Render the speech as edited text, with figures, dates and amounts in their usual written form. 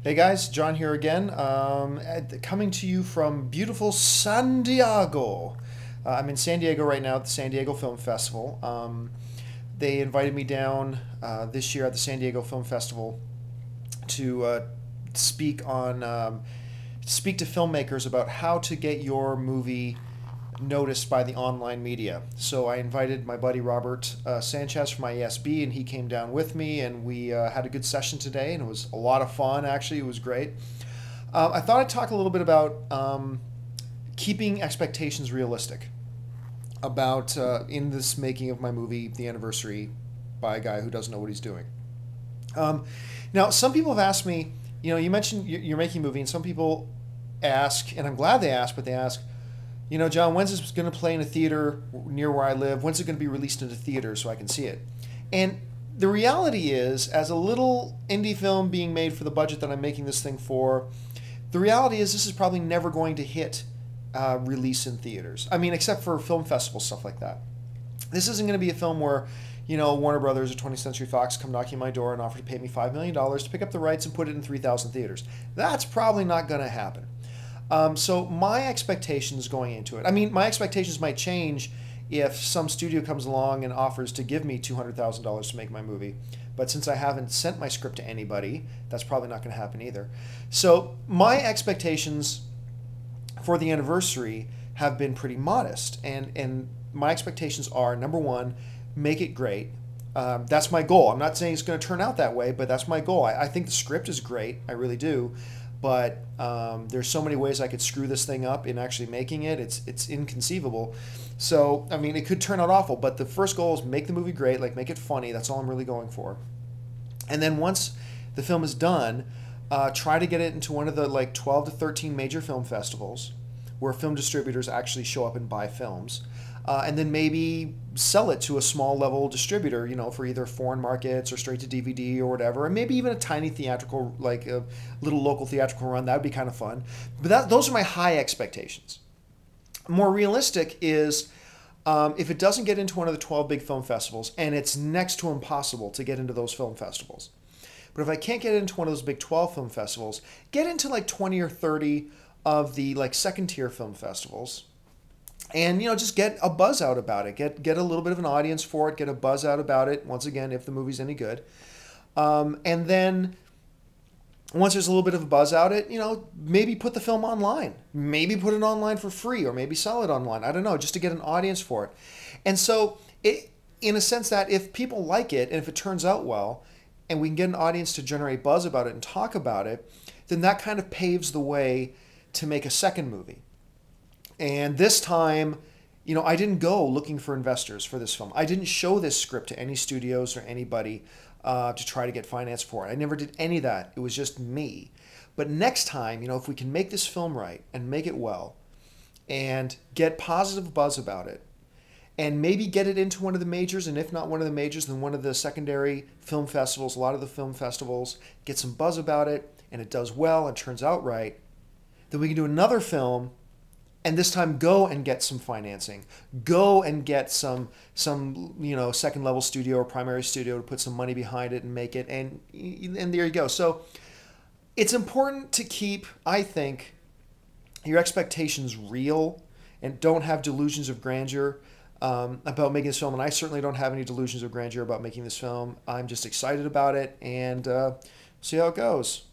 Hey guys, John here again, coming to you from beautiful San Diego. I'm in San Diego right now at the San Diego Film Festival. They invited me down this year at the San Diego Film Festival to speak on speak to filmmakers about how to get your movie noticed by the online media. So I invited my buddy Robert Sanchez from my ESB, and he came down with me, and we had a good session today, and it was a lot of fun. Actually, it was great. I thought I'd talk a little bit about keeping expectations realistic about in this making of my movie, The Anniversary, by a guy who doesn't know what he's doing. Now, some people have asked me, you mentioned you're making a movie, and some people ask, and I'm glad they ask, but they ask, John, when's this going to play in a theater near where I live? When's it going to be released into theaters so I can see it? And the reality is, as a little indie film being made for the budget that I'm making this thing for, the reality is this is probably never going to hit release in theaters. I mean, except for film festivals, stuff like that. This isn't going to be a film where, Warner Brothers or 20th Century Fox come knocking on my door and offer to pay me $5 million to pick up the rights and put it in 3,000 theaters. That's probably not going to happen. So my expectations going into it, my expectations might change if some studio comes along and offers to give me $200,000 to make my movie. But since I haven't sent my script to anybody, that's probably not going to happen either. So my expectations for the anniversary have been pretty modest. And my expectations are, number one, make it great. That's my goal. I'm not saying it's going to turn out that way, but that's my goal. I think the script is great. I really do. But there's so many ways I could screw this thing up in actually making it. It's inconceivable. So, it could turn out awful, but the first goal is make the movie great, like make it funny. That's all I'm really going for. And then once the film is done, try to get it into one of the 12 to 13 major film festivals where film distributors actually show up and buy films. And then maybe sell it to a small level distributor, for either foreign markets or straight to DVD or whatever, and maybe even a tiny theatrical, like a little local theatrical run. That would be kind of fun. But those are my high expectations. More realistic is if it doesn't get into one of the 12 big film festivals, and it's next to impossible to get into those film festivals. But if I can't get into one of those big 12 film festivals, get into 20 or 30 of the second tier film festivals. And, just get a buzz out about it. Get a little bit of an audience for it. Get a buzz out about it, once again, if the movie's any good. And then once there's a little bit of a buzz out it, maybe put the film online. Maybe put it online for free, or maybe sell it online. I don't know, just to get an audience for it. And so, in a sense that if people like it, and if it turns out well, and we can get an audience to generate buzz about it and talk about it, then that kind of paves the way to make a second movie. And this time, I didn't go looking for investors for this film. I didn't show this script to any studios or anybody to try to get finance for it. I never did any of that. It was just me. But next time, if we can make this film right and make it well and get positive buzz about it and maybe get it into one of the majors, and if not one of the majors, then one of the secondary film festivals, a lot of the film festivals, get some buzz about it, and it does well and turns out right, then we can do another film. And this time, go and get some financing. Go and get some second level studio or primary studio to put some money behind it and make it. And there you go. So it's important to keep, I think, your expectations real and don't have delusions of grandeur about making this film. And I certainly don't have any delusions of grandeur about making this film. I'm just excited about it, and see how it goes.